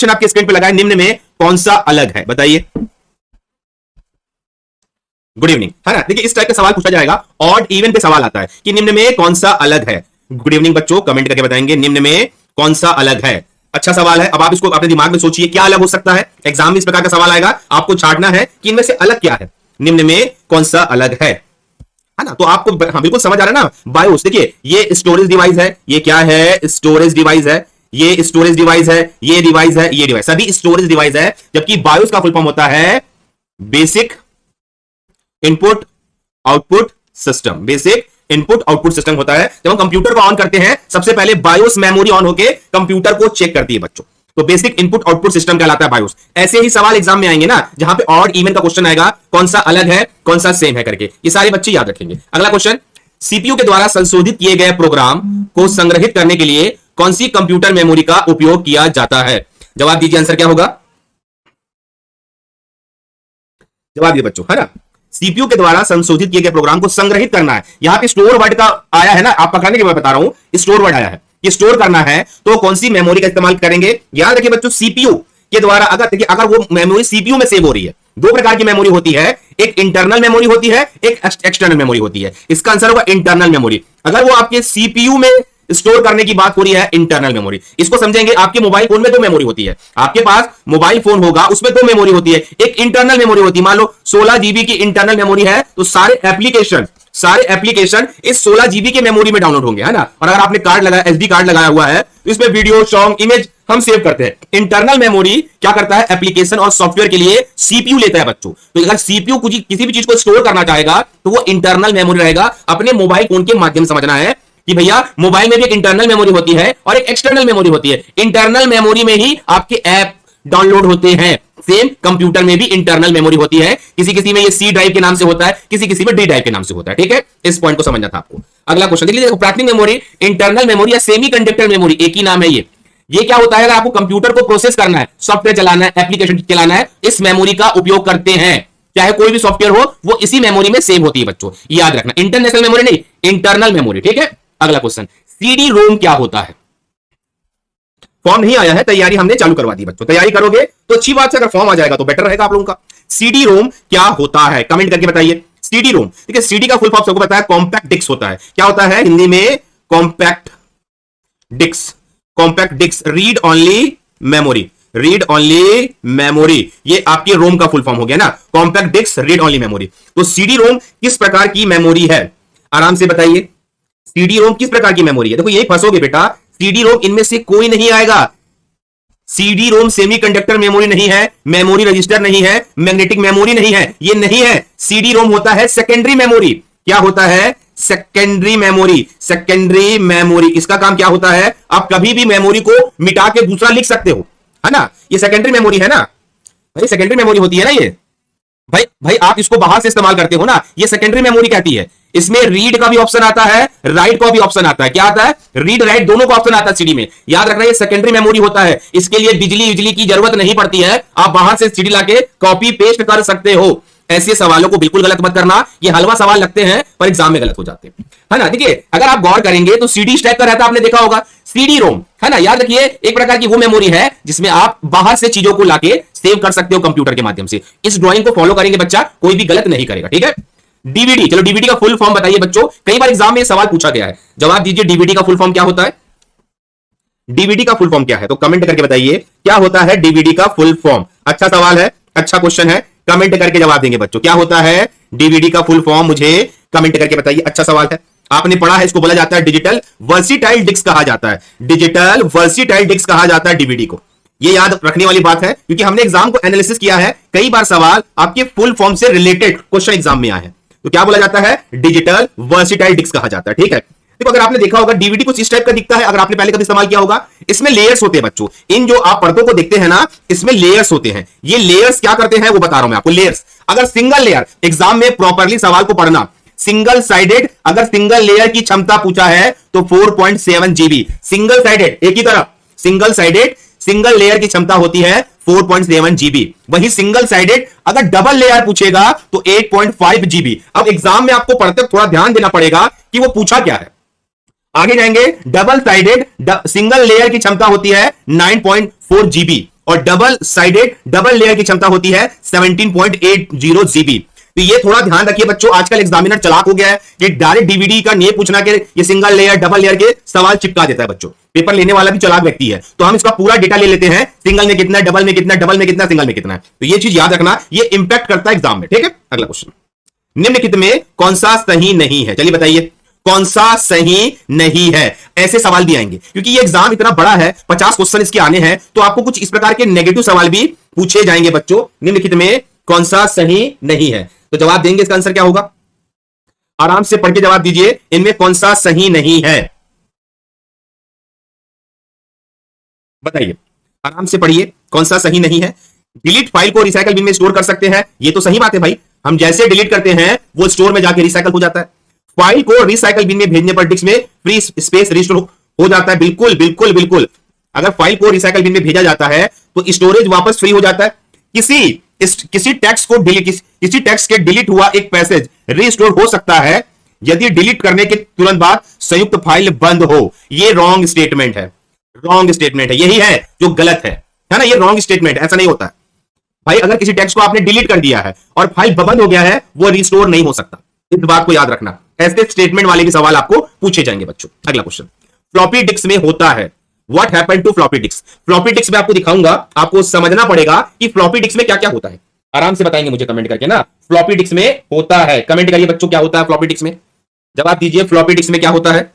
Question आपके screen पे लगा है, निम्न में कौन सा अलग है, बताइए। गुड इवनिंग, है ना। देखिए इस टाइप का सवाल पूछा जाएगा, ऑड इवन पे सवाल आता है कि निम्न में कौन सा अलग है। गुड इवनिंग बच्चों, कमेंट करके बताएंगे निम्न में कौन सा अलग है। अच्छा सवाल है, अब आप इसको अपने दिमाग में सोचिए क्या अलग हो सकता है। एग्जाम में इस प्रकार का सवाल आएगा, आपको छांटना है कि इनमें से अलग क्या है, निम्न में कौन सा अलग है ना। तो आपको हाँ बिल्कुल समझ आ रहा है ना। बायोस, देखिए ये स्टोरेज डिवाइस है, ये क्या है, स्टोरेज डिवाइस है, ये स्टोरेज डिवाइस है, ये डिवाइस है, ये डिवाइस, सभी स्टोरेज डिवाइस है। जबकि बायोस का फुल फॉर्म होता है basic input output system. Basic input output system होता है। जब हम कंप्यूटर को ऑन करते हैं सबसे पहले बायोस मेमोरी ऑन होकर कंप्यूटर को चेक करती है बच्चों, तो बेसिक इनपुट आउटपुट सिस्टम कहलाता है बायोस। ऐसे ही सवाल एग्जाम में आएंगे ना, जहां पे ऑड इवन का क्वेश्चन आएगा, कौन सा अलग है कौन सा सेम है करके, ये सारे बच्चे याद रखेंगे। अगला क्वेश्चन, सीपीयू के द्वारा संशोधित किए गए प्रोग्राम को संग्रहित करने के लिए कौन सी कंप्यूटर मेमोरी का उपयोग किया जाता है। जवाब दीजिए, आंसर क्या होगा, जवाब दिए बच्चों, है ना। सीपीयू के द्वारा संशोधित किए गए प्रोग्राम को संग्रहित करना है। यहां पे स्टोर वर्ड का आया है ना, आप पकड़ने के मैं बता रहा हूं, स्टोर वर्ड आया है, ये स्टोर करना है तो कौन सी मेमोरी का इस्तेमाल करेंगे। याद रखिए बच्चों, सीपीयू के द्वारा अगर वो मेमोरी सीपीयू में सेव हो रही है, दो प्रकार की मेमोरी होती है, एक इंटरनल मेमोरी होती है, एक एक्सटर्नल मेमोरी होती है। इसका आंसर होगा इंटरनल मेमोरी। अगर वो आपके सीपीयू में स्टोर करने की बात हो रही है, इंटरनल मेमोरी। इसको समझेंगे, आपके मोबाइल फोन में दो मेमोरी होती है, आपके पास मोबाइल फोन होगा उसमें दो मेमोरी होती है, एक इंटरनल मेमोरी होती है। मान लो 16 जीबी की इंटरनल मेमोरी है, तो सारे एप्लीकेशन इस 16 जीबी के मेमोरी में डाउनलोड होंगे, है ना। और अगर आपने कार्ड लगाया, एसडी कार्ड लगाया हुआ है, तो इसमें वीडियो, सॉन्ग, इमेज हम सेव करते हैं। इंटरनल मेमोरी क्या करता है, एप्लीकेशन और सॉफ्टवेयर के लिए सीपीयू लेता है बच्चों। तो अगर सीपीयू किसी भी चीज को स्टोर करना चाहेगा तो वो इंटरनल मेमोरी रहेगा। अपने मोबाइल फोन के माध्यम से समझना है कि भैया मोबाइल में भी एक इंटरनल मेमोरी होती है और एक एक्सटर्नल मेमोरी होती है। इंटरनल मेमोरी में ही आपके ऐप डाउनलोड होते हैं, सेम कंप्यूटर में भी इंटरनल मेमोरी होती है। किसी में ये सी ड्राइव के नाम से होता है, किसी में डी ड्राइव के नाम से होता है, ठीक है। इस पॉइंट को समझना था आपको। अगला क्वेश्चन देख लीजिए, प्राथमिक मेमोरी, इंटरनल मेमोरी या सेमी कंडक्टर मेमोरी, एक ही नाम है ये क्या होता है, अगर आपको कंप्यूटर को प्रोसेस करना है, सॉफ्टवेयर चलाना है, एप्लीकेशन चलाना है, इस मेमोरी का उपयोग करते हैं। चाहे कोई भी सॉफ्टवेयर हो वो इसी मेमोरी में सेव होती है बच्चों, याद रखना। इंटरनेशनल मेमोरी नहीं, इंटरनल मेमोरी, ठीक है। अगला क्वेश्चन, सीडी रोम क्या होता है। फॉर्म नहीं आया है, तैयारी हमने चालू करवा दी बच्चों, तैयारी करोगे तो अच्छी बात है, अगर फॉर्म आ जाएगा तो बेटर रहेगा आप लोगों का। सीडी रोम क्या होता है, कमेंट करके बताइए। सीडी रोम, ठीक है, सीडी का फुल फॉर्म सबको पता है, कॉम्पैक्ट डिस्क होता है। क्या होता है हिंदी में, compact disc. Compact disc, read only memory, read only memory, ये आपकी रोम का फुल फॉर्म हो गया ना, compact disc read only memory. तो सीडी रोम किस प्रकार की मेमोरी है, आराम से बताइए। सीडी रोम किस प्रकार की मेमोरी है, देखो यही फंसोगे बेटा, सीडी रोम इनमें से कोई नहीं आएगा। सीडी रोम सेमीकंडक्टर मेमोरी नहीं है, मेमोरी रजिस्टर नहीं है, मैग्नेटिक मेमोरी नहीं है, ये नहीं है। सीडी रोम होता है सेकेंडरी मेमोरी। क्या होता है, सेकेंडरी मेमोरी। सेकेंडरी मेमोरी, इसका काम क्या होता है, आप कभी भी मेमोरी को मिटा के दूसरा लिख सकते हो, है ना। ये सेकेंडरी मेमोरी है ना भाई, सेकेंडरी मेमोरी होती है ना ये भाई आप इसको बाहर से इस्तेमाल करते हो ना, ये सेकेंडरी मेमोरी कहती है। इसमें रीड का भी ऑप्शन आता है, राइट का भी ऑप्शन आता है। क्या आता है, रीड राइट दोनों का ऑप्शन आता है सीडी में। याद रखना ये सेकेंडरी मेमोरी होता है, इसके लिए बिजली की जरूरत नहीं पड़ती है, आप बाहर से सीडी लाके कॉपी पेस्ट कर सकते हो। ऐसे सवालों को बिल्कुल गलत मत करना, ये हलवा सवाल लगते हैं पर एग्जाम में गलत हो जाते हैं, है ना। देखिए अगर आप गौर करेंगे तो सीडी टाइप का रहता है, आपने देखा होगा सीडी रोम, है ना। याद रखिए एक प्रकार की वो मेमोरी है जिसमें आप बाहर से चीजों को लाके सेव कर सकते हो कंप्यूटर के माध्यम से। इस ड्राइंग को फॉलो करेंगे बच्चा, कोई भी गलत नहीं करेगा, ठीक है। डीवीडी, चलो डीवीडी का फुल फॉर्म बताइए बच्चों, कई बार एग्जाम में सवाल पूछा गया है, जवाब दीजिए। डीवीडी का फुल फॉर्म क्या होता है, डीवीडी का फुल फॉर्म क्या है, तो कमेंट करके बताइए क्या होता है डीवीडी का फुल फॉर्म। अच्छा सवाल है, अच्छा क्वेश्चन है, कमेंट करके जवाब देंगे बच्चों। क्या होता है डीवीडी का फुल फॉर्म, मुझे कमेंट करके बताइए। अच्छा सवाल है, आपने पढ़ा है, इसको बोला जाता है डिजिटल वर्सिटाइल डिस्क कहा जाता है। डिजिटल वर्सिटाइल डिस्क कहा जाता है डीवीडी को, ये याद रखने वाली बात है, क्योंकि हमने एग्जाम को एनालिसिस किया है, कई बार सवाल आपके फुल फॉर्म से रिलेटेड क्वेश्चन एग्जाम में आए हैं। तो क्या बोला जाता है, डिजिटल वर्सिटाइल डिस्क कहा जाता है, ठीक है। देखो अगर आपने देखा होगा डीवीडी कुछ इस टाइप का दिखता है, अगर आपने पहले कभी इस्तेमाल किया होगा, इसमें लेयर्स होते हैं बच्चों। इन जो आप पर्दों को देखते हैं ना, इसमें लेयर्स होते हैं। ये लेयर्स क्या करते हैं वो बता रहा हूं मैं आपको। लेयर्स, अगर सिंगल लेयर, एग्जाम में प्रॉपरली सवाल को पढ़ना, सिंगल साइडेड, अगर सिंगल लेयर की क्षमता पूछा है तो 4.7 जीबी। सिंगल साइडेड, एक ही तरफ, सिंगल साइडेड, सिंगल लेयर की क्षमता होती है 4.7 जीबी। वही सिंगल साइडेड अगर डबल लेयर पूछेगा तो 8.5 जीबी। अब एग्जाम में आपको पढ़ते थोड़ा ध्यान देना पड़ेगा कि वो पूछा क्या है। आगे जाएंगे, डबल साइडेड सिंगल लेयर की क्षमता होती है 9.4 जीबी। और डबल साइडेड डबल लेयर की क्षमता होती है 17.80 जीबी। तो ये थोड़ा ध्यान रखिए बच्चों, आजकल एग्जामिनर चालाक हो गया है, ये डायरेक्ट डीवीडी का नहीं पूछना के ये सिंगल लेयर डबल लेयर के सवाल चिपका देता है बच्चों। पेपर लेने वाला भी चालाक व्यक्ति है, तो हम इसका पूरा डेटा ले लेते हैं, सिंगल में कितना, डबल में कितना, डबल में कितना, सिंगल में कितना है। तो ये चीज याद रखना, ये इंपैक्ट करता है एग्जाम में। ठीक है, अगला क्वेश्चन, निम्नलिखित में कौन सा सही नहीं है? चलिए बताइए कौन सा सही नहीं है। ऐसे सवाल भी आएंगे क्योंकि ये एग्जाम इतना बड़ा है, 50 क्वेश्चन इसके आने हैं, तो आपको कुछ इस प्रकार के नेगेटिव सवाल भी पूछे जाएंगे बच्चों। निम्नलिखित में कौन सा सही नहीं है, तो जवाब देंगे, इसका आंसर क्या होगा? आराम से पढ़ के जवाब दीजिए, इनमें कौन सा सही नहीं है, बताइए, आराम से पढ़िए कौन सा सही नहीं है। डिलीट फाइल को रिसाइकल बिन में स्टोर कर सकते हैं, ये तो सही बात है भाई, हम जैसे डिलीट करते हैं वो स्टोर में जाके रिसाइकल हो जाता है। फाइल को रिसाइकल बिन में भेजने पर डिस्क में फ्री स्पेस रिस्टोर हो जाता है, बिल्कुल बिल्कुल बिल्कुल। अगर फाइल को रिसाइकल बिन में भेजा जाता है तो स्टोरेज वापस फ्री हो जाता है। किसी टेक्स्ट को किसी टेक्स्ट के डिलीट हुआ एक पैसेज रीस्टोर हो सकता है यदि डिलीट करने के तुरंत बाद संयुक्त फाइल बंद हो। ये रॉन्ग स्टेटमेंट है, रॉन्ग स्टेटमेंट है, यही है जो गलत है ना, ये रॉन्ग स्टेटमेंट, ऐसा नहीं होता है भाई। अगर किसी टेक्स्ट को आपने डिलीट कर दिया है और फाइल बंद हो गया है, वो रिस्टोर नहीं हो सकता, इस बात को याद रखना। ऐसे स्टेटमेंट वाले भी सवाल आपको पूछे जाएंगे बच्चों। अगला क्वेश्चन, फ्लॉपी डिस्क में होता है, what happened to floppy disk? Floppy disk में आपको दिखाऊंगा, आपको समझना पड़ेगा कि फ्लॉपी डिस्क में क्या क्या होता है। आराम से बताएंगे मुझे कमेंट करके ना, फ्लॉपी डिस्क में होता है, कमेंट करिए बच्चों क्या होता है फ्लॉपी डिस्क में, जवाब दीजिए फ्लॉपी डिस्क में क्या होता है।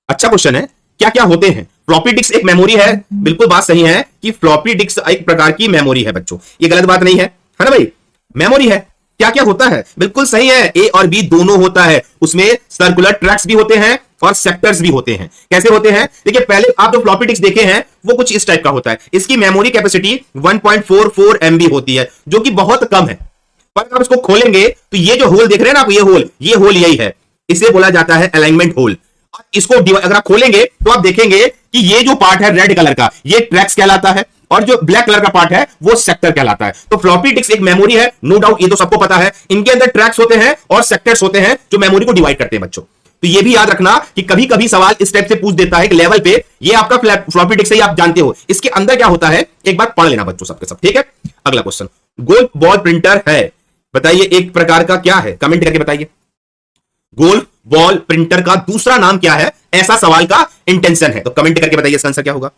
अच्छा क्वेश्चन है, क्या क्या होते हैं? फ्लॉपी डिस्क एक मेमोरी है, बिल्कुल बात सही है कि फ्लॉपी डिस्क एक प्रकार की मेमोरी है बच्चों, ये गलत बात नहीं है, है ना भाई, मेमोरी है। क्या क्या होता है? बिल्कुल सही है, ए और बी दोनों होता है, उसमें सर्कुलर ट्रैक्स भी होते हैं और सेक्टर्स भी होते हैं। कैसे होते हैं? देखिए पहले आप जो फ्लॉपी डिस्क देखे हैं वो कुछ इस टाइप का होता है, इसकी मेमोरी कैपेसिटी 1.44 MB होती है, जो कि बहुत कम है। पर अगर इसको खोलेंगे तो ये जो होल देख रहे हैं ना आप, ये होल यही है, इसे बोला जाता है अलाइनमेंट होल। इसको अगर आप खोलेंगे तो आप देखेंगे कि ये जो पार्ट है रेड कलर का, ये ट्रैक्स कहलाता है, और जो ब्लैक कलर का पार्ट है वो सेक्टर कहलाता है। तो फ्लॉपी डिस्क एक मेमोरी है, नो डाउट, ये तो सबको पता है। इनके अंदर ट्रैक्स होते हैं और सेक्टर्स होते हैं जो मेमोरी को डिवाइड करते हैं बच्चों। तो ये भी याद रखना कि कभी कभी सवाल इस टाइप से पूछ देता है कि लेवल पे, ये आपका फ्लॉपी डिस्क से ही आप जानते हो, इसके अंदर क्या होता है एक बार पढ़ लेना बच्चों सबके सब, ठीक है। अगला क्वेश्चन, गोल्फ बॉल प्रिंटर है, बताइए एक प्रकार का क्या है, कमेंट करके बताइए। गोल्फ बॉल प्रिंटर का दूसरा नाम क्या है, ऐसा सवाल का इंटेंशन है, तो कमेंट करके बताइए इसका आंसर क्या होगा।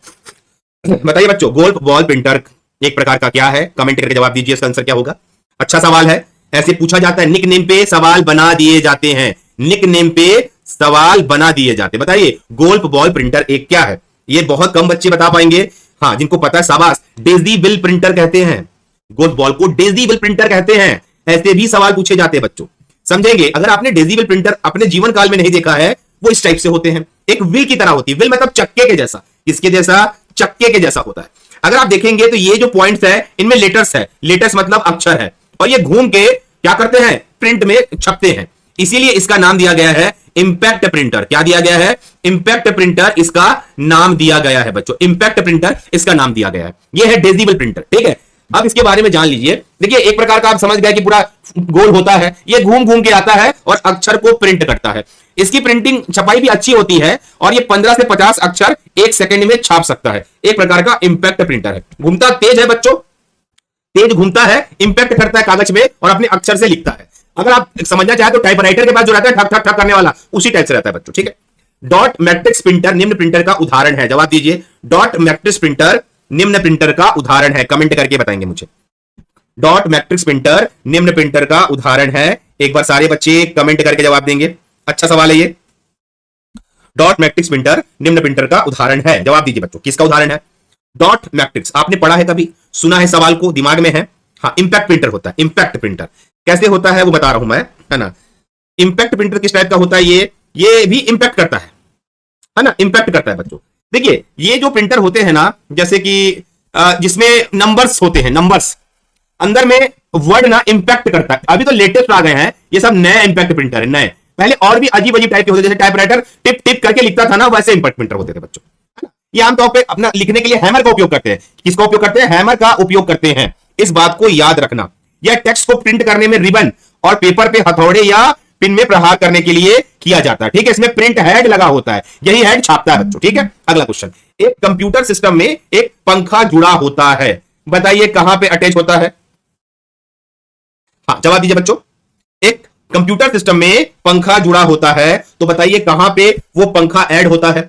बताइए बच्चों, गोल्फ बॉल प्रिंटर एक प्रकार का क्या है, कमेंट करके जवाब दीजिए, इसका आंसर क्या होगा। अच्छा सवाल है, ऐसे पूछा जाता है, निक नेम पे सवाल बना दिए जाते हैं, निक नेम पे सवाल बना दिए जाते हैं। बताइए गोल्फ बॉल प्रिंटर एक क्या है, ये बहुत कम बच्चे बता पाएंगे, हाँ जिनको पता है शाबाश। डेजिबल प्रिंटर कहते हैं, गोल्फ बॉल को डेजिबल प्रिंटर कहते हैं। ऐसे भी सवाल पूछे जाते हैं बच्चों, समझेंगे। अगर आपने डेजिबल प्रिंटर अपने जीवन काल में नहीं देखा है, वो इस टाइप से होते हैं, एक व्हील की तरह होती है, व्हील मतलब चक्के के जैसा, किसके जैसा, चक्के के जैसा होता है। अगर आप देखेंगे तो ये जो पॉइंट्स है इनमें लेटर्स है, लेटर्स मतलब अक्षर है, और ये घूम के क्या करते हैं, प्रिंट में छपते हैं, इसीलिए इसका नाम दिया गया है इंपैक्ट प्रिंटर। क्या दिया गया है? इंपैक्ट प्रिंटर इसका नाम दिया गया है बच्चों, इंपैक्ट प्रिंटर इसका नाम दिया गया है। ये है डेजिबल प्रिंटर, ठीक है। अब इसके बारे में जान लीजिए। देखिए एक प्रकार का आप समझ गए कि पूरा गोल होता है, ये घूम घूम के आता है और अक्षर को प्रिंट करता है। इसकी प्रिंटिंग छपाई भी अच्छी होती है और ये 15 से 50 अक्षर एक सेकंड में छाप सकता है। एक प्रकार का इंपैक्ट प्रिंटर है, घूमता तेज है बच्चों, तेज घूमता है, इंपैक्ट करता है कागज में और अपने अक्षर से लिखता है। अगर आप समझना चाहे तो टाइपराइटर के पास जो रहता है ठक ठक ठक करने वाला, उसी टाइप से रहता है बच्चों, ठीक है। डॉट मैट्रिक्स प्रिंटर निम्न प्रिंटर का उदाहरण है, जवाब दीजिए। डॉट मैट्रिक्स प्रिंटर निम्न प्रिंटर का उदाहरण है, कमेंट करके बताएंगे मुझे। डॉट मैट्रिक्स प्रिंटर निम्न प्रिंटर का उदाहरण है, एक बार सारे बच्चे कमेंट करके जवाब देंगे। अच्छा सवाल है ये, डॉट मैट्रिक्स प्रिंटर निम्न प्रिंटर का उदाहरण है, जवाब दीजिए बच्चों, किसका उदाहरण है। डॉट मैट्रिक्स आपने पढ़ा है, कभी सुना है, सवाल को दिमाग में है। हाँ, इंपैक्ट प्रिंटर होता है, इंपैक्ट प्रिंटर कैसे होता है वो बता रहा हूं मैं, है ना। इंपैक्ट प्रिंटर किस टाइप का होता है, ये भी इंपैक्ट करता है ना, इंपैक्ट करता है बच्चों। देखिए ये जो प्रिंटर होते हैं ना, जैसे कि जिसमें नंबर्स होते हैं, नंबर्स अंदर में वर्ड ना इंपैक्ट करता है। अभी तो लेटेस्ट आ गए हैं, ये सब नए इंपैक्ट प्रिंटर है, नए। पहले और भी अजीब अजीब टाइप के होते, जैसे टाइपराइटर टिप टिप करके लिखता था ना, वैसे इंपैक्ट प्रिंटर होते थे बच्चों। ये आमतौर पर अपना लिखने के लिए हैमर का उपयोग करते हैं। किसका उपयोग करते हैं? हैमर का उपयोग करते हैं, इस बात को याद रखना। यह टेक्स्ट को प्रिंट करने में रिबन और पेपर पे हथौड़े या पिन में प्रहार करने के लिए किया जाता है। ठीक है, इसमें प्रिंट हेड लगा होता है, यही हेड छापता है बच्चों। ठीक है, अगला क्वेश्चन, एक कंप्यूटर सिस्टम में एक पंखा जुड़ा होता है, बताइए कहां पे अटैच होता है? हाँ, जवाब दीजिए बच्चों। एक कंप्यूटर सिस्टम में पंखा जुड़ा होता है, तो बताइए कहां पे वो पंखा ऐड होता है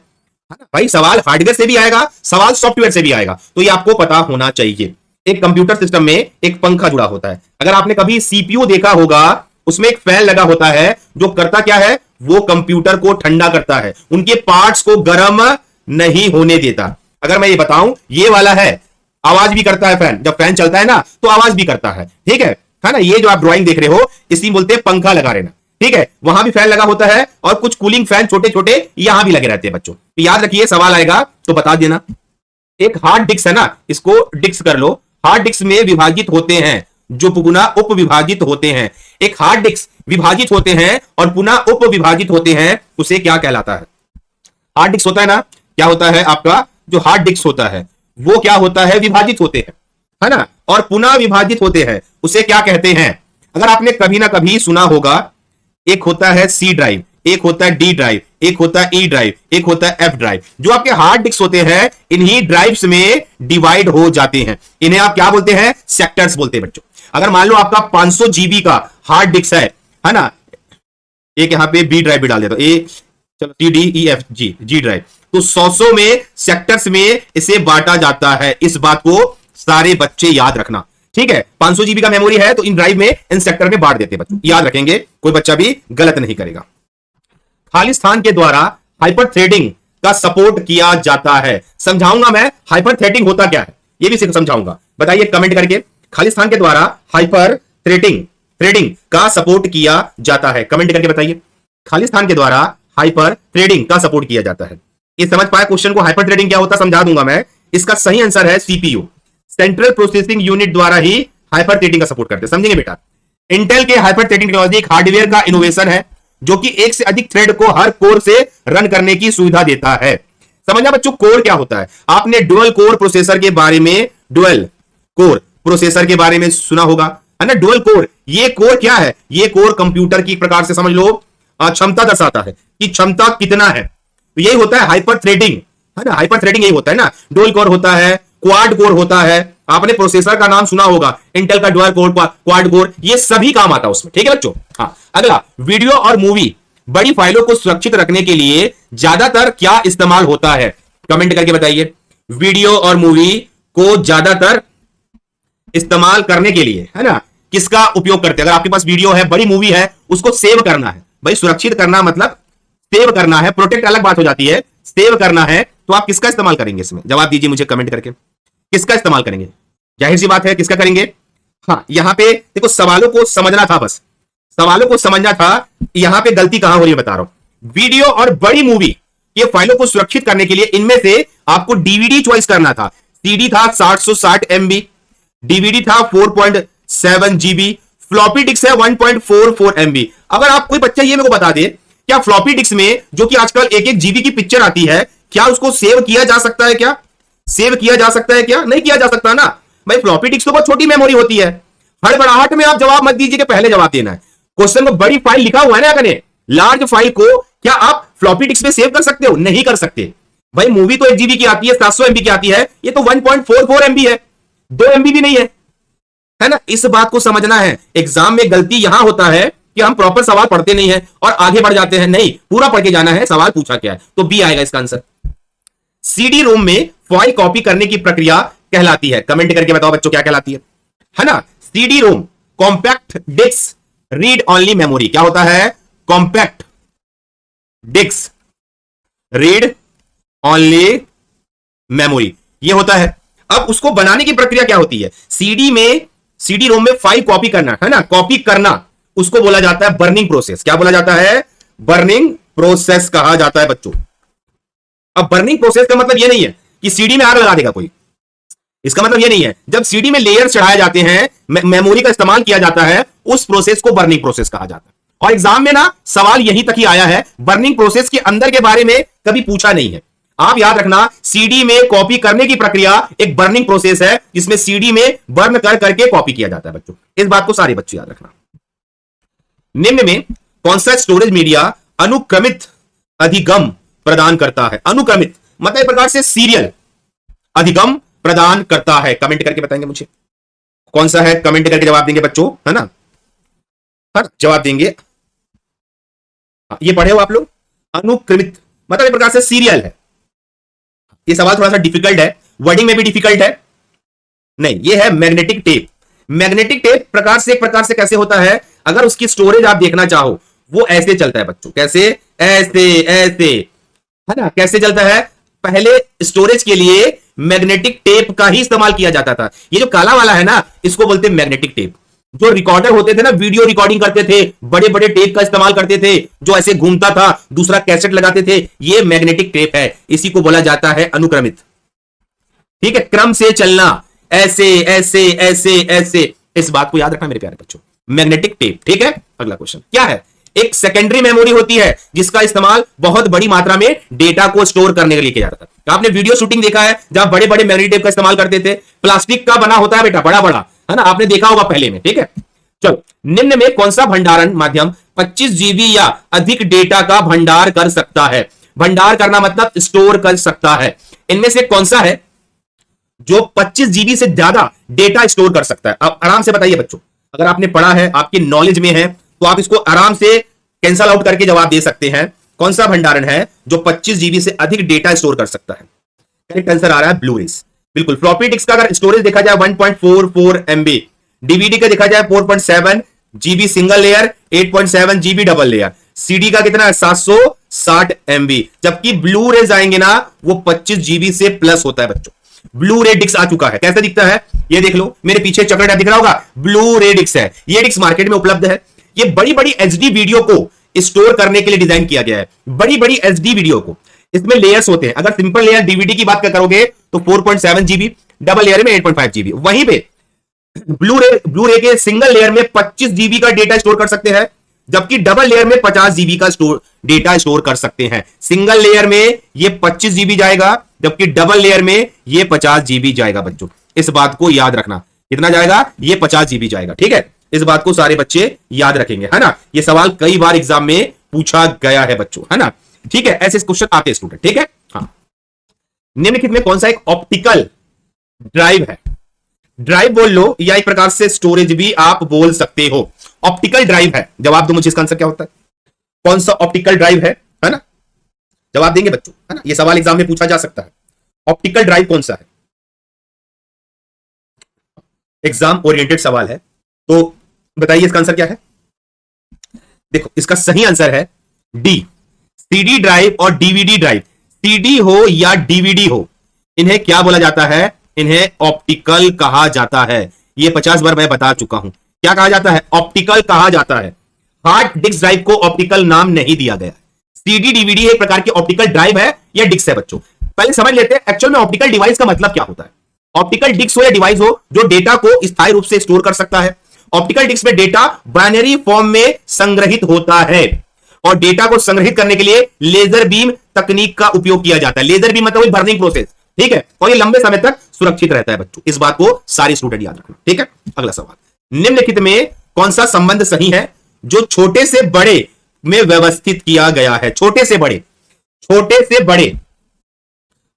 ना भाई? सवाल हार्डवेयर से भी आएगा, सवाल सॉफ्टवेयर से भी आएगा, तो ये आपको पता होना चाहिए। एक कंप्यूटर सिस्टम में एक पंखा जुड़ा होता है। अगर आपने कभी सीपीयू देखा होगा, उसमें एक फैन लगा होता है जो करता क्या है, वो कंप्यूटर को ठंडा करता है, उनके पार्ट्स को गर्म नहीं होने देता। अगर मैं ये बताऊं, ये वाला है, आवाज भी करता है फैन, जब फैन चलता है ना तो आवाज भी करता है। ठीक है ना? ये जो आप ड्राइंग देख रहे हो, इसी बोलते हैं पंखा लगा रहना। ठीक है, वहां भी फैन लगा होता है और कुछ कूलिंग फैन छोटे छोटे यहां भी लगे रहते हैं बच्चों। याद रखिए, सवाल आएगा तो बता देना। एक हार्ड डिस्क है ना, इसको डिस्क कर लो, हार्ड डिस्क में विभाजित होते हैं जो पुनः उप विभाजित होते हैं। एक हार्ड डिस्क विभाजित होते हैं और पुनः उप विभाजित होते हैं, उसे क्या कहलाता है? हार्ड डिस्क होता है ना, क्या होता है आपका जो हार्ड डिस्क होता है वो क्या होता है? विभाजित होते हैं, है ना, और पुनः विभाजित होते हैं, उसे क्या कहते हैं? अगर आपने कभी ना कभी सुना होगा, एक होता है सी ड्राइव, एक होता है डी ड्राइव, एक होता है ई ड्राइव, एक होता है एफ ड्राइव। जो आपके हार्ड डिस्क होते हैं, इन्हीं ड्राइव्स में डिवाइड हो जाते हैं। इन्हें आप क्या बोलते हैं? सेक्टर्स बोलते हैं बच्चों। अगर मान लो आपका 500 जीबी का हार्ड डिस्क है ना, एक यहां पे बी ड्राइव भी डाल देता हूं, ए चलो C D E F G, G drive, तो 100 में सेक्टर्स में इसे बांटा जाता है। इस बात को सारे बच्चे याद रखना। ठीक है, 500 जीबी का मेमोरी है तो इन ड्राइव में, इन सेक्टर में बांट देते हैं बच्चों, याद रखेंगे, कोई बच्चा भी गलत नहीं करेगा। खाली स्थान के द्वारा हाइपर थ्रेडिंग का सपोर्ट किया जाता है। समझाऊंगा मैं हाइपर थ्रेडिंग होता क्या है, ये भी समझाऊंगा, बताइए कमेंट करके। खाली स्थान के द्वारा हाइपर थ्रेडिंग का सपोर्ट किया जाता है, कमेंट करके बताइए। खाली स्थान के द्वारा हाइपर थ्रेडिंग का सपोर्ट किया जाता है। ये समझ पाए क्वेश्चन को? हाइपर थ्रेडिंग क्या होता है समझा दूंगा मैं। इसका सही आंसर है सीपीयू, सेंट्रल प्रोसेसिंग यूनिट द्वारा ही हाइपर थ्रेडिंग का सपोर्ट करते हैं। समझेंगे बेटा? इंटेल के हाइपर थ्रेडिंग टेक्नोलॉजी एक हार्डवेयर का इनोवेशन है जो कि एक से अधिक थ्रेड को हर कोर से रन करने की सुविधा देता है। समझना बच्चों, कोर क्या होता है? आपने डुअल कोर प्रोसेसर के बारे में, डुअल कोर प्रोसेसर के बारे में सुना होगा, है ना? डुअल कोर, ये कोर क्या है? ये कोर कंप्यूटर की प्रकार से समझ लो क्षमता दर्शाता है कि क्षमता कितना है। तो यही होता है हाइपर थ्रेडिंग, है ना? हाइपर थ्रेडिंग यही होता है ना। डुअल कोर होता है, क्वाड कोर होता है, आपने प्रोसेसर का नाम सुना होगा, इंटेल का डुअल कोर, क्वाड कोर, ये सभी काम आता है उसमें। ठीक है बच्चों? हाँ, अगला, वीडियो और मूवी बड़ी फाइलों को सुरक्षित रखने के लिए ज्यादातर क्या इस्तेमाल होता है? कमेंट करके बताइए। वीडियो और मूवी को ज्यादातर इस्तेमाल करने के लिए, है ना, किसका उपयोग करते हैं? अगर आपके पास वीडियो है, बड़ी मूवी है, उसको सेव करना है भाई, सुरक्षित करना मतलब सेव करना है, प्रोटेक्ट अलग बात हो जाती है, सेव करना है, तो आप किसका इस्तेमाल करेंगे इसमें? जवाब दीजिए मुझे कमेंट करके, किसका इस्तेमाल करेंगे? जाहिर सी बात है किसका करेंगे। हाँ, यहां पे देखो, सवालों को समझना था, बस सवालों को समझना था। यहां पे गलती कहां हो रही है बता रहा हूं। वीडियो और बड़ी मूवी ये फाइलों को सुरक्षित करने के लिए इनमें से आपको डीवीडी चॉइस करना था। सीडी था 760 MB, डीवीडी था 4.7 GB, फ्लॉपी डिस्क है 1.44 MB। अगर आप कोई बच्चा ये मेरे को बता दे, क्या फ्लॉपी डिस्क में जो कि आजकल 1-1 GB की पिक्चर आती है, क्या उसको सेव किया जा सकता है? क्या सेव किया जा सकता है? क्या नहीं किया जा सकता ना भाई। फ्लॉपी डिस्क तो बहुत छोटी मेमोरी होती है। हड़बड़ाहट में आप जवाब मत दीजिए कि पहले जवाब देना है। क्वेश्चन में बड़ी फाइल लिखा हुआ है ना, अगर लार्ज फाइल को क्या आप फ्लॉपी डिस्क में सेव कर सकते हो? नहीं कर सकते भाई। मूवी तो 1 GB की आती है, 700 MB की आती है, ये तो 1.44 MB है, 2 MB भी नहीं है ना? इस बात को समझना है। एग्जाम में गलती यहां होता है कि हम प्रॉपर सवाल पढ़ते नहीं है और आगे बढ़ जाते हैं। नहीं, पूरा पढ़ के जाना है, सवाल पूछा क्या है, तो बी आएगा इसका आंसर। सीडी रोम में फाइल कॉपी करने की प्रक्रिया कहलाती है, कमेंट करके बताओ बच्चों क्या कहलाती है ना? CD ROM, compact disc read only memory. क्या होता है? Compact disc read only memory, ये होता है। अब उसको बनाने की प्रक्रिया क्या होती है? सीडी रोम में फाइल कॉपी करना, है ना, कॉपी करना, उसको बोला जाता है बर्निंग प्रोसेस। क्या बोला जाता है? बर्निंग प्रोसेस कहा जाता है बच्चों। अब बर्निंग प्रोसेस का मतलब यह नहीं है कि सीडी में आग लगा देगा कोई, इसका मतलब यह नहीं है। जब सीडी में लेयर चढ़ाए जाते हैं, मेमोरी का इस्तेमाल किया जाता है, उस प्रोसेस को बर्निंग प्रोसेस कहा जाता है। और एग्जाम में ना सवाल यहीं तक ही आया है, बर्निंग प्रोसेस के अंदर के बारे में कभी पूछा नहीं है। आप याद रखना, सीडी में कॉपी करने की प्रक्रिया एक बर्निंग प्रोसेस है, जिसमें सीडी में बर्न कर करके कॉपी किया जाता है बच्चों। इस बात को सारे बच्चे याद रखना। निम्न में कौन सा स्टोरेज मीडिया अनुक्रमित अधिगम प्रदान करता है? अनुक्रमित मतलब एक प्रकार से सीरियल अधिगम प्रदान करता है। कमेंट करके बताएंगे मुझे कौन सा है, कमेंट करके जवाब देंगे बच्चों, है ना? हाँ, जवाब देंगे। ये पढ़े हो आप लोग? अनुक्रमित मतलब एक प्रकार से सीरियल है। ये सवाल थोड़ा सा डिफिकल्ट है, वर्डिंग में भी डिफिकल्ट है। नहीं, ये है मैग्नेटिक टेप। मैग्नेटिक टेप एक प्रकार से कैसे होता है, अगर उसकी स्टोरेज आप देखना चाहो, वो ऐसे चलता है बच्चों। कैसे? ऐसे ऐसे, है ना? कैसे चलता है? पहले स्टोरेज के लिए मैग्नेटिक टेप का ही इस्तेमाल किया जाता था। ये जो काला वाला है ना, इसको बोलते हैं मैग्नेटिक टेप। जो रिकॉर्डर होते थे ना, वीडियो रिकॉर्डिंग करते थे, बड़े बड़े टेप का इस्तेमाल करते थे, जो ऐसे घूमता था, दूसरा कैसेट लगाते थे, ये मैग्नेटिक टेप है। इसी को बोला जाता है अनुक्रमित। ठीक है, क्रम से चलना, ऐसे ऐसे ऐसे ऐसे, इस बात को याद रखना मेरे प्यारे बच्चों, मैग्नेटिक टेप। ठीक है, अगला क्वेश्चन क्या है? एक सेकेंडरी मेमोरी होती है जिसका इस्तेमाल बहुत बड़ी मात्रा में डेटा को स्टोर करने के लिए किया जाता था। आपने वीडियो शूटिंग देखा है जहां बड़े बड़े मैग्नेटिक टेप का इस्तेमाल करते थे, प्लास्टिक का बना होता है बेटा, बड़ा बड़ा, है ना? आपने देखा होगा पहले में। ठीक है, चलो, निम्न में कौन सा भंडारण माध्यम 25 जीबी या अधिक डेटा का भंडार कर सकता है? भंडार करना मतलब स्टोर कर सकता है। इनमें से कौन सा है जो 25 जीबी से ज्यादा डेटा स्टोर कर सकता है? अब आराम से बताइए बच्चों, अगर आपने पढ़ा है, आपकी नॉलेज में है, तो आप इसको आराम से कैंसल आउट करके जवाब दे सकते हैं। कौन सा भंडारण है जो 25 जीबी से अधिक डेटा स्टोर कर सकता है? करेक्ट आंसर आ रहा है ब्लूरेज। बिल्कुल। फ्लॉपी डिस्क का अगर स्टोरेज देखा जाए 1.44 MB, डीवीडी का देखा जाए 4.7 GB single layer, 8.7 GB double layer, CD का कितना है 760 MB, जबकि ब्लू रेज आएंगे ना वो 25 GB से प्लस होता है बच्चों। ब्लू रे डिस्क आ चुका है। कैसे दिखता है ये देख लो, मेरे पीछे चॉकलेट दिख रहा होगा, ब्लू रे डिस्क है। ये डिस्क मार्केट में उपलब्ध है। ये बड़ी बड़ी एचडी वीडियो को स्टोर करने के लिए डिजाइन किया गया है, बड़ी बड़ी एचडी वीडियो को। इसमें लेयर्स होते हैं। अगर सिंपल लेयर डीवीडी की बात करोगे तो 4.7 GB, डबल लेयर में 8.5 GB। वहीं पे ब्लू रे के सिंगल लेयर में 25 GB का डेटा स्टोर कर सकते हैं, जबकि डबल लेयर में 50 GB का डेटा स्टोर कर सकते हैं। सिंगल लेयर में ये 25 GB जाएगा, जबकि डबल लेयर में ये 50 GB जाएगा बच्चों। इस बात को याद रखना, कितना जाएगा? ये 50 GB जाएगा। ठीक है, इस बात को सारे बच्चे याद रखेंगे, है ना? ये सवाल कई बार एग्जाम में पूछा गया है बच्चों, है ना? ठीक है, ऐसे क्वेश्चन आते हैं स्टूडेंट। ठीक है, हाँ। निम्नलिखित में कौन सा एक ऑप्टिकल ड्राइव है? ड्राइव बोल लो या एक प्रकार से स्टोरेज भी आप बोल सकते हो। ऑप्टिकल ड्राइव है, जवाब दो मुझे, इसका आंसर क्या होता है? कौन सा ऑप्टिकल ड्राइव है ना? जवाब देंगे बच्चों, है ना? ये सवाल एग्जाम में पूछा जा सकता है। ऑप्टिकल ड्राइव कौन सा है? एग्जाम ओरिएंटेड सवाल है, तो बताइए इसका आंसर क्या है? देखो, इसका सही आंसर है डी, सीडी ड्राइव और डीवीडी ड्राइव। सीडी हो या डीवीडी हो, इन्हें क्या बोला जाता है? इन्हें ऑप्टिकल कहा जाता है। ये 50 बार मैं बता चुका हूं। क्या कहा जाता है? ऑप्टिकल कहा जाता है। हार्ड डिस्क ड्राइव को ऑप्टिकल नाम नहीं दिया गया। सीडी डीवीडी एक प्रकार की ऑप्टिकल ड्राइव है या डिस्क है बच्चों। पहले समझ लेते हैं एक्चुअल में ऑप्टिकल डिवाइस का मतलब क्या होता है। ऑप्टिकल डिस्क हो या डिवाइस हो जो डेटा को स्थायी रूप से स्टोर कर सकता है। ऑप्टिकल डिस्क में डेटा बाइनरी फॉर्म में संग्रहित होता है और डेटा को संग्रहित करने के लिए लेजर बीम तकनीक का उपयोग किया जाता है। लेजर बीम मतलब बर्निंग प्रोसेस। ठीक है, और ये लंबे समय तक सुरक्षित रहता है बच्चों। इस बात को सारे स्टूडेंट याद रखना। ठीक है, अगला सवाल, निम्नलिखित में कौन सा संबंध सही है जो छोटे से बड़े में व्यवस्थित किया गया है? छोटे से बड़े, छोटे से बड़े,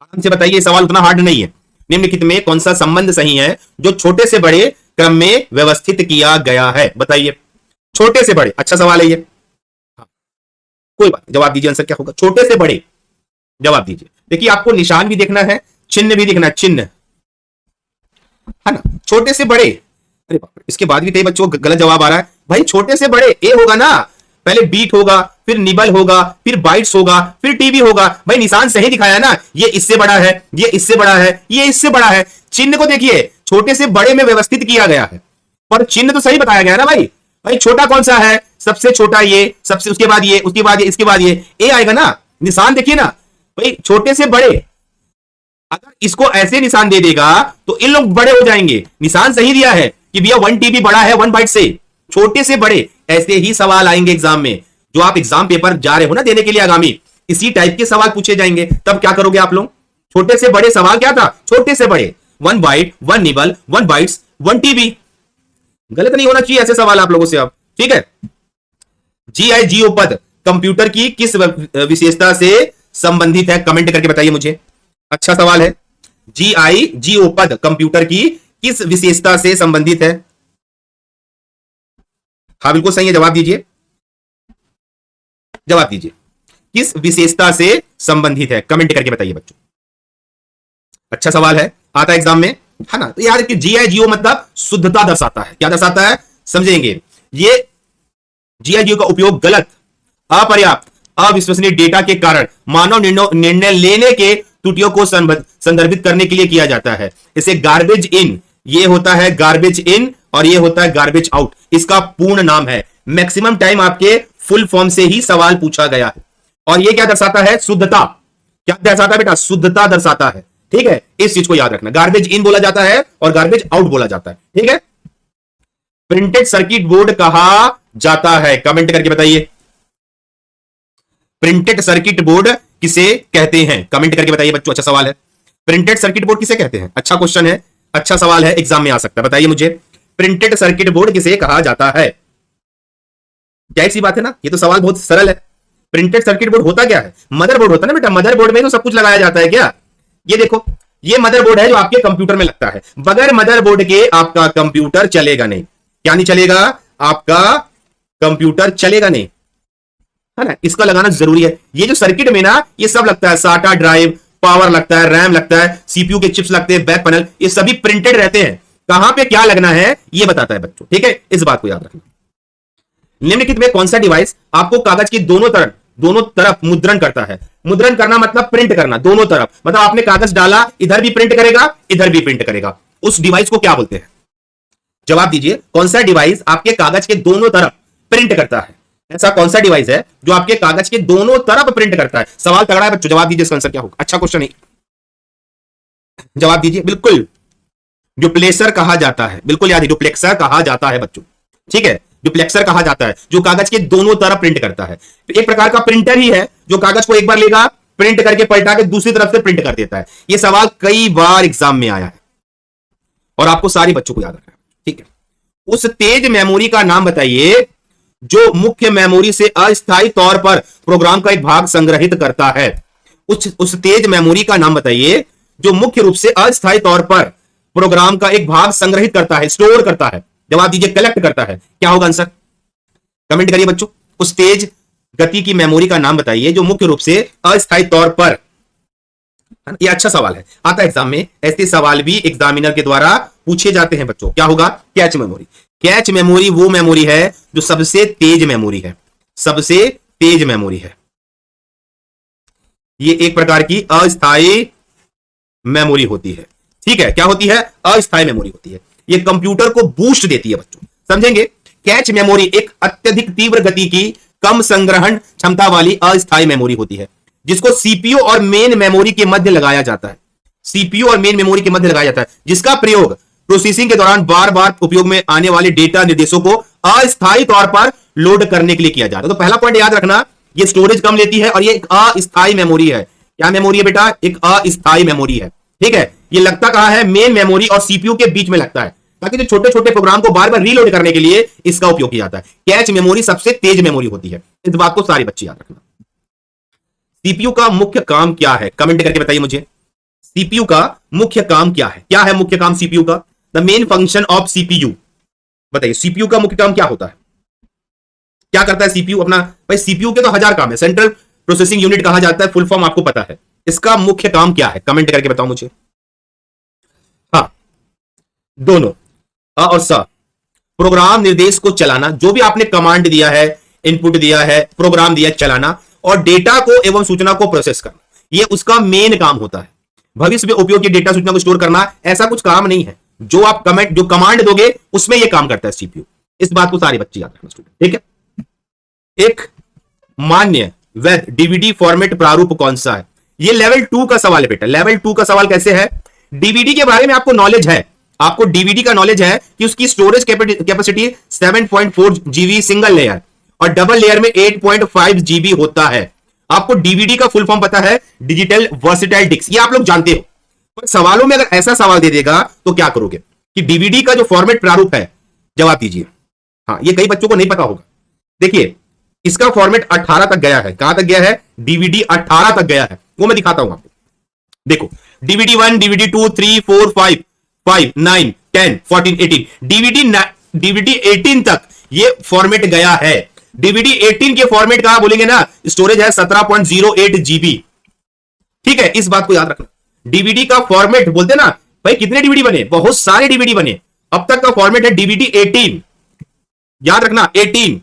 आराम से बताइए, सवाल उतना हार्ड नहीं है। निम्नलिखित में कौन सा संबंध सही है जो छोटे से बड़े क्रम में व्यवस्थित किया गया है? बताइए, छोटे से बड़े। अच्छा सवाल है ये, कोई बात, जवाब दीजिए, आंसर क्या होगा? छोटे से बड़े, जवाब दीजिए। देखिए, आपको निशान भी देखना है, चिन्ह भी देखना है, चिन्ह, है ना? छोटे से बड़े, अरे बाप रे, इसके बाद भी कई बच्चों को गलत जवाब आ रहा है। भाई छोटे से बड़े ए होगा ना, पहले बीट होगा, फिर निबल होगा, फिर बाइट्स होगा, फिर टीबी होगा। भाई निशान सही दिखाया ना, ये इससे बड़ा है, ये इससे बड़ा है, ये इससे बड़ा है। चिन्ह को देखिए, छोटे से बड़े में व्यवस्थित किया गया है, पर चिन्ह तो सही बताया गया ना भाई। भाई छोटा कौन सा है? सबसे छोटा ये, सबसे उसके बाद ये, उसके बाद ये, इसके बाद ये, ए आएगा ना। निशान देखिए ना भाई, छोटे से बड़े। अगर इसको ऐसे निशान दे देगा तो इन लोग बड़े हो जाएंगे। निशान सही दिया है कि भैया 1 TB बड़ा है 1 बाइट से। छोटे से बड़े, ऐसे ही सवाल आएंगे एग्जाम में। जो आप एग्जाम पेपर जा रहे हो ना देने के लिए आगामी, इसी टाइप के सवाल पूछे जाएंगे। तब क्या करोगे आप लोग? छोटे से बड़े सवाल क्या था? छोटे से बड़े, 1 बाइट, 1 निबल, 1 बाइट्स, 1 TB। गलत नहीं होना चाहिए ऐसे सवाल आप लोगों से अब। ठीक है, GIGO पद कंप्यूटर की किस विशेषता से संबंधित है, कमेंट करके बताइए मुझे। अच्छा सवाल है। GIGO पद कंप्यूटर की किस विशेषता से संबंधित है? हाँ बिल्कुल सही है, जवाब दीजिए, जवाब दीजिए, किस विशेषता से संबंधित है, कमेंट करके बताइए बच्चों। अच्छा सवाल है, आता है एग्जाम में, है ना। तो यार GIGO मतलब शुद्धता दर्शाता है। क्या दर्शाता है, समझेंगे। ये GIGO का उपयोग गलत, अपर्याप्त, अविश्वसनीय डेटा के कारण मानव निर्णय लेने के त्रुटियों को संदर्भित करने के लिए किया जाता है। इसे गार्बेज इन, ये होता है गार्बेज इन और ये होता है गार्बेज आउट, इसका पूर्ण नाम है। मैक्सिमम टाइम आपके फुल फॉर्म से ही सवाल पूछा गया है। और ये क्या दर्शाता है, शुद्धता। क्या दर्शाता है बेटा, शुद्धता दर्शाता है। ठीक है, इस चीज को याद रखना। गार्बेज इन बोला जाता है और गार्बेज आउट बोला जाता है। ठीक है। प्रिंटेड सर्किट बोर्ड कहा जाता है, कमेंट करके बताइए। प्रिंटेड सर्किट बोर्ड किसे कहते हैं, कमेंट करके बताइए बच्चों। अच्छा सवाल है, प्रिंटेड सर्किट बोर्ड किसे कहते हैं, अच्छा क्वेश्चन है, अच्छा सवाल है, एग्जाम में आ सकता है। बताइए मुझे, प्रिंटेड सर्किट बोर्ड किसे कहा जाता है? क्या सी बात है ना, ये तो सवाल बहुत सरल है। प्रिंटेड सर्किट बोर्ड होता क्या है, मदरबोर्ड होता है ना बेटा। मदरबोर्ड में तो सब कुछ लगाया जाता है क्या। ये देखो, ये मदरबोर्ड है जो आपके कंप्यूटर में लगता है। बगैर मदरबोर्ड के आपका कंप्यूटर चलेगा नहीं। क्या नहीं चलेगा, आपका कंप्यूटर चलेगा नहीं, है ना। इसका लगाना जरूरी है। ये जो सर्किट में ना ये सब लगता है, साटा ड्राइव, पावर लगता है, रैम लगता है, सीपीयू के चिप्स लगते हैं, बैक पैनल, ये सभी प्रिंटेड रहते हैं। कहां पे क्या लगना है ये बताता है बच्चों। ठीक है, इस बात को याद रखना। निम्नलिखित में कौन सा डिवाइस आपको कागज की दोनों तरफ मुद्रण करता है? मुद्रण करना मतलब प्रिंट करना, दोनों तरफ, मतलब आपने कागज डाला, इधर भी प्रिंट करेगा, इधर भी प्रिंट करेगा। उस डिवाइस को क्या बोलते हैं? जवाब दीजिए, कौन सा डिवाइस आपके कागज के दोनों तरफ प्रिंट करता है? ऐसा कौन सा डिवाइस है जो आपके कागज के दोनों तरफ प्रिंट करता है? सवाल तगड़ा है बच्चों, जवाब दीजिए, इसका आंसर क्या होगा? अच्छा क्वेश्चन है, जवाब दीजिए। बिल्कुल डुप्लेक्सर कहा जाता है, बिल्कुल याद है, डुप्लेक्सर कहा जाता है बच्चों। ठीक है, डुप्लेक्सर कहा जाता है जो कागज के दोनों तरफ प्रिंट करता है। तो एक प्रकार का प्रिंटर ही है जो कागज को एक बार लेगा, प्रिंट करके पलटा के दूसरी तरफ से प्रिंट कर देता है। यह सवाल कई बार एग्जाम में आया है और आपको सारे बच्चों को याद रखना है। ठीक है, उस तेज मेमोरी का नाम बताइए जो मुख्य मेमोरी से अस्थायी तौर पर प्रोग्राम का एक भाग संग्रहित करता है। उस तेज मेमोरी का नाम बताइए जो मुख्य रूप से अस्थायी तौर पर प्रोग्राम का एक भाग संग्रहित करता है, स्टोर करता है। जवाब दीजिए, कलेक्ट करता है। क्या होगा आंसर, कमेंट करिए बच्चों। उस तेज गति की मेमोरी का नाम बताइए जो मुख्य रूप से अस्थायी तौर पर, ये अच्छा सवाल है, आता है एग्जाम में। ऐसे सवाल भी एग्जामिनर के द्वारा पूछे जाते हैं बच्चों। क्या होगा, कैच मेमोरी। कैच मेमोरी वो मेमोरी है जो सबसे तेज मेमोरी है, सबसे तेज मेमोरी है। ये एक प्रकार की अस्थायी मेमोरी होती है। ठीक है, क्या होती है, अस्थायी मेमोरी होती है। ये कंप्यूटर को बूस्ट देती है बच्चों, समझेंगे। कैच मेमोरी एक अत्यधिक तीव्र गति की कम संग्रहण क्षमता वाली अस्थायी मेमोरी होती है जिसको सीपीयू और मेन मेमोरी के मध्य लगाया जाता है। सीपीयू और मेन मेमोरी के मध्य लगाया जाता है, जिसका प्रयोग प्रोसेसिंग के दौरान बार बार उपयोग में आने वाले डेटा निर्देशों को अस्थायी तौर पर लोड करने के लिए किया जाता है। तो पहला पॉइंट याद रखना, ये स्टोरेज कम लेती है और ये एक अस्थायी मेमोरी है। क्या मेमोरी है बेटा, एक अस्थायी मेमोरी है। ठीक है, ये लगता कहां है, मेन मेमोरी और सीपीयू के बीच में लगता है, ताकि जो छोटे छोटे प्रोग्राम को बार बार रीलोड करने के लिए इसका उपयोग किया जाता है। कैच मेमोरी सबसे तेज मेमोरी होती है, इस बात को सारे बच्चे याद रखना। सीपीयू का मुख्य काम क्या है, कमेंट करके बताइए मुझे। सीपीयू का मुख्य काम क्या है, क्या है मुख्य काम सीपीयू का? The main function of CPU. बताइए, सीपीयू का मुख्य काम क्या होता है, क्या करता है सीपीयू अपना? भाई सीपीयू के तो हजार काम है, सेंट्रल प्रोसेसिंग यूनिट कहा जाता है, फुल फॉर्म आपको पता है। इसका मुख्य काम क्या है, कमेंट करके बताओ मुझे। हाँ, दोनों अ और स, प्रोग्राम निर्देश को चलाना, जो भी आपने कमांड दिया है, इनपुट दिया है, प्रोग्राम दिया चलाना, और डेटा को एवं सूचना को प्रोसेस करना, यह उसका मेन काम होता है। भविष्य में उपयोग की डेटा सूचना को स्टोर करना ऐसा कुछ काम नहीं है। जो आप कमांड दोगे उसमें यह काम करता है सीपीयू। इस बात को सारे बच्चे याद रखना स्टूडेंट। ठीक है, एक मान्य वैध डीवीडी फॉर्मेट प्रारूप कौन सा है? ये लेवल 2 का सवाल है बेटा। लेवल 2 का सवाल कैसे है? डीवीडी के बारे में आपको नॉलेज है, आपको डीवीडी का नॉलेज है कि उसकी storage capacity 7.4 GB single layer और डबल लेयर में 8.5 जीबी होता है। आपको डीवीडी का फुल फॉर्म पता है, डिजिटल वर्सेटाइल डिस्क, ये आप लोग जानते हो। पर सवालों में अगर ऐसा सवाल दे देगा तो क्या करोगे कि डीवीडी का जो फॉर्मेट प्रारूप है, जवाब दीजिए। हाँ, ये कई बच्चों को नहीं पता होगा। देखिए, इसका फॉर्मेट 18 तक गया है। कहां तक गया है? डीवीडी 18 तक गया है, वो मैं दिखाता हूं आपको। देखो, डीवीडी 1, डीवीडी 2, 3, 4, 5, 9, 10, 14, 18, डीवीडी 18 तक ये फॉर्मेट गया है। डीवीडी 18 के फॉर्मेट का बोलेंगे ना, स्टोरेज है 17.08 जीबी। ठीक है, इस बात को याद रखना। डीवीडी का फॉर्मेट बोलते ना भाई, कितने डीवीडी बने? बहुत सारे डीवीडी बने। अब तक का फॉर्मेट है डीवीडी 18, याद रखना 18।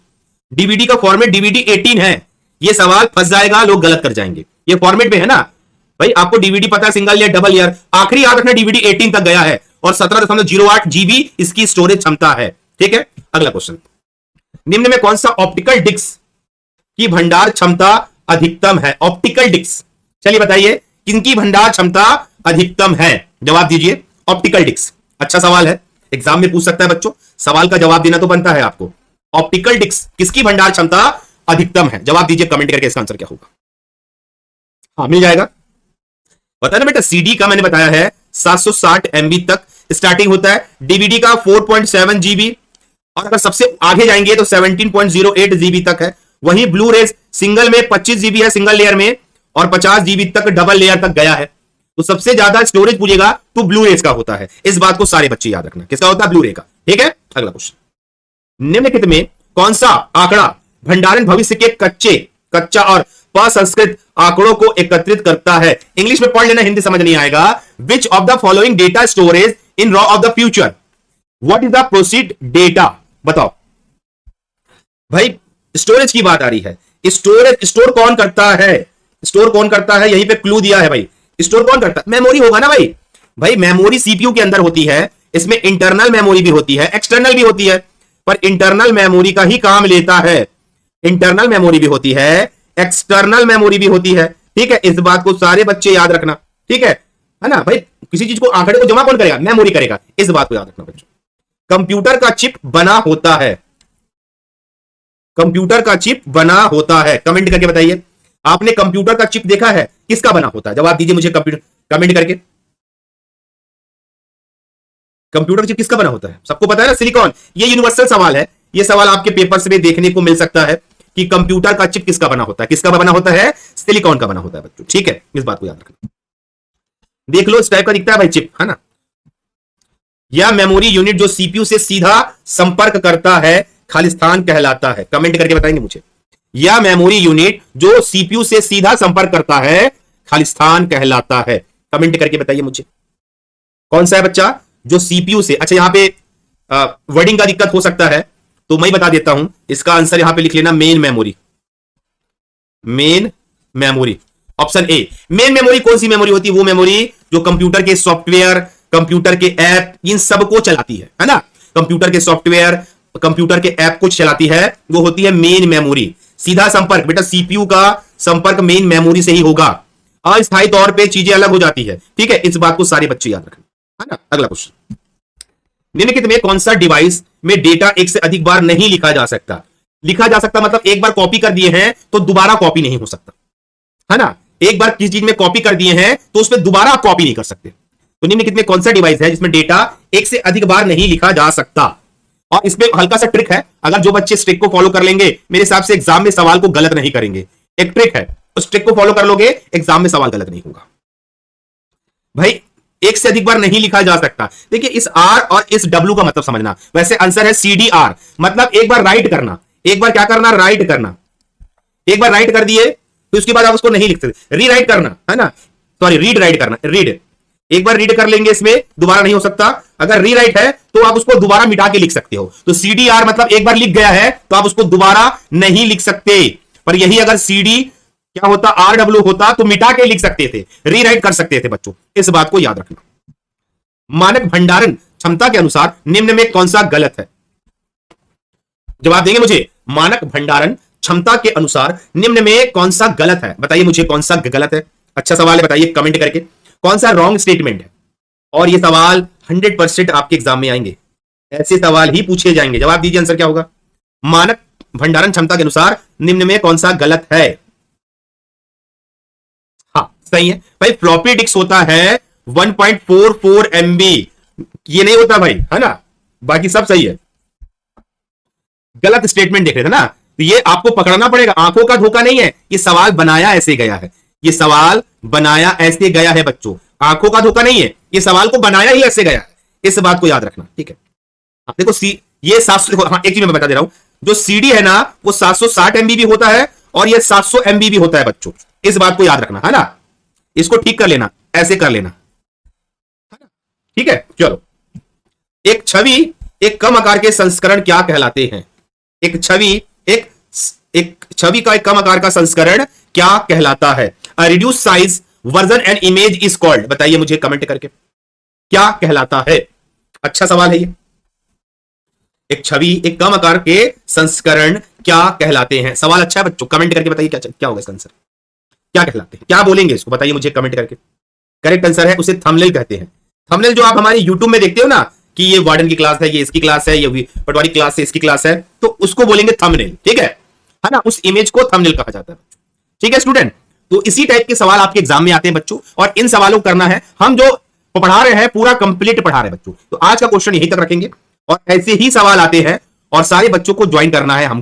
डीवीडी का फॉर्मेट डीवीडी 18 है। ये सवाल फंस जाएगा, लोग गलत कर जाएंगे। ये फॉर्मेट में है ना भाई, आपको डीवीडी पता है, सिंगल लेयर, डबल लेयर, आखिरी याद रखना डीवीडी 18 तक गया है और 17.08 जीबी इसकी स्टोरेज क्षमता है। ठीक है, अगला क्वेश्चन, निम्न में कौन सा ऑप्टिकल डिस्क की भंडार क्षमता अधिकतम है? ऑप्टिकल डिस्क, चलिए बताइए किनकी भंडार क्षमता अधिकतम है? जवाब दीजिए। ऑप्टिकल डिस्क, अच्छा सवाल है, एग्जाम में पूछ सकता है बच्चों, सवाल का जवाब देना तो बनता है आपको। ऑप्टिकल डिस्क किसकी भंडार क्षमता अधिकतम है? जवाब दीजिए कमेंट करके, इसका आंसर क्या होगा? हाँ, मिल जाएगा। बता ना बेटा, सीडी का मैंने बताया है 760 MB तक स्टार्टिंग होता है, डीवीडी का 4.7 जीबी, और अगर सबसे आगे जाएंगे तो 17.08 जीबी तक है। वहीं ब्लू रेज सिंगल में 25 जीबी है सिंगल लेयर में, और 50 जीबी तक डबल लेयर तक गया है। तो सबसे ज्यादा स्टोरेज पूछेगा तो ब्लू रेज का होता है। इस बात को सारे बच्चे याद रखना, किसका होता है? ब्लू रे का। ठीक है, अगला क्वेश्चन, निम्नलिखित में कौन सा आंकड़ा भंडारण भविष्य के कच्चा और असंस्कृत आंकड़ों को एकत्रित करता है? इंग्लिश में पढ़ लेना, हिंदी समझ नहीं आएगा। Which of the following data storage in raw of the future? What is the proceed data? बताओ भाई, स्टोरेज की बात आ रही है। स्टोर कौन करता है? स्टोर कौन करता है? यहीं पे क्लू दिया है भाई, स्टोर कौन करता है? मेमोरी होगा ना भाई। भाई मेमोरी सीपीयू के अंदर होती है, इसमें इंटरनल मेमोरी भी होती है, एक्सटर्नल भी होती है, पर इंटरनल मेमोरी का ही काम लेता है। इंटरनल मेमोरी भी होती है, एक्सटर्नल मेमोरी भी होती है। ठीक है, इस बात को सारे बच्चे याद रखना। ठीक है ना भाई, किसी चीज को, आंकड़े को जमा कौन करेगा? मेमोरी करेगा। इस बात को याद रखना बच्चों। कंप्यूटर का चिप बना होता है, कंप्यूटर का चिप बना होता है, कमेंट करके बताइए, आपने कंप्यूटर का चिप देखा है? किसका बना होता है? जवाब दीजिए मुझे कंप्यूटर, कमेंट करके। कंप्यूटर चिप किसका बना होता है? सबको पता है ना, सिलिकॉन। ये यूनिवर्सल सवाल है, ये सवाल आपके पेपर्स में देखने को मिल सकता है कि कंप्यूटर का चिप किसका बना होता है? किसका बना होता है? सिलिकॉन का बना होता है बच्चों। ठीक है, इस बात को याद रखना। देख लो, इस टाइप का दिखता है भाई चिप, है ना। यह मेमोरी यूनिट जो सीपीयू से सीधा संपर्क करता है खालिस्तान कहलाता है। कमेंट करके बताएंगे मुझे, यह मेमोरी यूनिट जो सीपीयू से सीधा संपर्क करता है खालिस्तान कहलाता है। कमेंट करके बताइए मुझे, कौन सा है बच्चा जो सीपीयू से? अच्छा, यहां पे वर्डिंग का दिक्कत हो सकता है, तो मैं बता देता हूं, इसका आंसर यहां पे लिख लेना, main memory. Main memory, option A. Main memory कौन सी मेमोरी होती है? वो मेमोरी जो कंप्यूटर के सॉफ्टवेयर, कंप्यूटर के ऐप, इन सबको चलाती है ना। कंप्यूटर के सॉफ्टवेयर, कंप्यूटर के ऐप को चलाती है, वो होती है मेन मेमोरी। सीधा संपर्क बेटा, सीपीयू का संपर्क मेन मेमोरी से ही होगा। अस्थायी तौर पे चीजें अलग हो जाती है। ठीक है, इस बात को सारे बच्चे याद रखें, है ना। अगला क्वेश्चन, निम्नलिखित में कौन सा डिवाइस में डेटा एक से अधिक बार नहीं लिखा जा सकता? लिखा जा सकता मतलब एक बार कॉपी कर दिए हैं तो दोबारा कॉपी नहीं हो सकता, है ना। एक बार किसी चीज में कॉपी कर दिए हैं तो उसमें दोबारा आप कॉपी नहीं कर सकते। तो निम्नलिखित में कौन सा डिवाइस है जिसमें डेटा एक से अधिक बार नहीं लिखा जा सकता? और इसमें हल्का सा ट्रिक है, अगर जो बच्चे इस ट्रिक को फॉलो कर लेंगे, मेरे हिसाब से एग्जाम में सवाल को गलत नहीं करेंगे। एक ट्रिक है, उस ट्रिक को फॉलो कर लोगे, एग्जाम में सवाल गलत नहीं होगा। भाई एक से अधिक बार नहीं लिखा जा सकता। देखिए, इस आर और इस डब्ल्यू का मतलब समझना। वैसे आंसर है CDR, मतलब एक बार राइट करना। एक बार क्या करना? राइट करना। एक बार राइट कर दिए तो उसके बाद आप उसको नहीं लिख सकते, रीराइट करना, है ना। सॉरी, रीड राइट करना, रीड। एक बार रीड कर लेंगे, इसमें दोबारा नहीं हो सकता। अगर रीराइट है तो आप उसको दोबारा मिटा के लिख सकते हो। तो CDR मतलब एक बार लिख गया है तो आप उसको दोबारा नहीं लिख सकते। पर यही अगर CD क्या होता, RW होता, तो मिटा के लिख सकते थे, रीराइट कर सकते थे बच्चों। इस बात को याद रखना। मानक भंडारण क्षमता के अनुसार निम्न में कौन सा गलत है? जवाब देंगे मुझे, मानक भंडारण क्षमता के अनुसार निम्न में कौन सा गलत है? बताइए मुझे कौन सा गलत है। अच्छा सवाल है, बताइए कमेंट करके कौन सा रॉन्ग स्टेटमेंट है। और ये सवाल 100% आपके एग्जाम में आएंगे, ऐसे सवाल ही पूछे जाएंगे। जवाब दीजिए, आंसर क्या होगा? मानक भंडारण क्षमता के अनुसार निम्न में कौन सा गलत है? हाँ सही है भाई, फ्लॉपी डिस्क होता है 1.44 MB, ये नहीं होता भाई, है ना। बाकी सब सही है। गलत स्टेटमेंट देख रहे थे ना, तो ये आपको पकड़ना पड़ेगा, आंखों का धोखा नहीं है, ये सवाल बनाया ऐसे गया है, ये सवाल बनाया ऐसे गया है बच्चों, आंखों का धोखा नहीं है, ये सवाल को बनाया ही ऐसे गया है, इस बात को याद रखना, ठीक है। देखो ये 700, देखो हाँ एक चीज मैं बता दे रहा हूं, जो सीडी है ना वो 760 MB भी होता है और ये 700 MB भी होता है बच्चों, इस बात को याद रखना है ना, इसको ठीक कर लेना, ऐसे कर लेना, ठीक है। चलो, एक छवि एक कम आकार के संस्करण क्या कहलाते हैं? एक छवि का एक कम आकार का संस्करण क्या कहलाता है? Reduce size version and image is called, बताइए मुझे कमेंट करके, क्या कहलाता है? अच्छा सवाल है ये। एक छवि एक कम आकार के संस्करण क्या कहलाते हैं? सवाल अच्छा है बच्चों, कमेंट करके बताइए क्या होगा इसका आंसर, क्या कहलाते हैं, क्या बोलेंगे इसको, बताइए मुझे कमेंट करके। करेक्ट आंसर है उसे थंबनेल कहते हैं। थंबनेल जो आप हमारे यूट्यूब में देखते हो ना कि ये वार्डन की क्लास है, ये इसकी क्लास है, ये पटवारी क्लास है, इसकी क्लास है, तो उसको बोलेंगे थंबनेल, ठीक है ना, उस इमेज को थंबनेल कहा जाता है, ठीक है स्टूडेंट। तो इसी टाइप के सवाल आपके एग्जाम में आते हैं बच्चों, और इन सवालों को करना है, हम जो पढ़ा रहे हैं पूरा कंप्लीट पढ़ा रहे हैं बच्चों। तो आज का क्वेश्चन यहीं तक रखेंगे और ऐसे ही सवाल आते हैं और सारे बच्चों को ज्वाइन करना है हम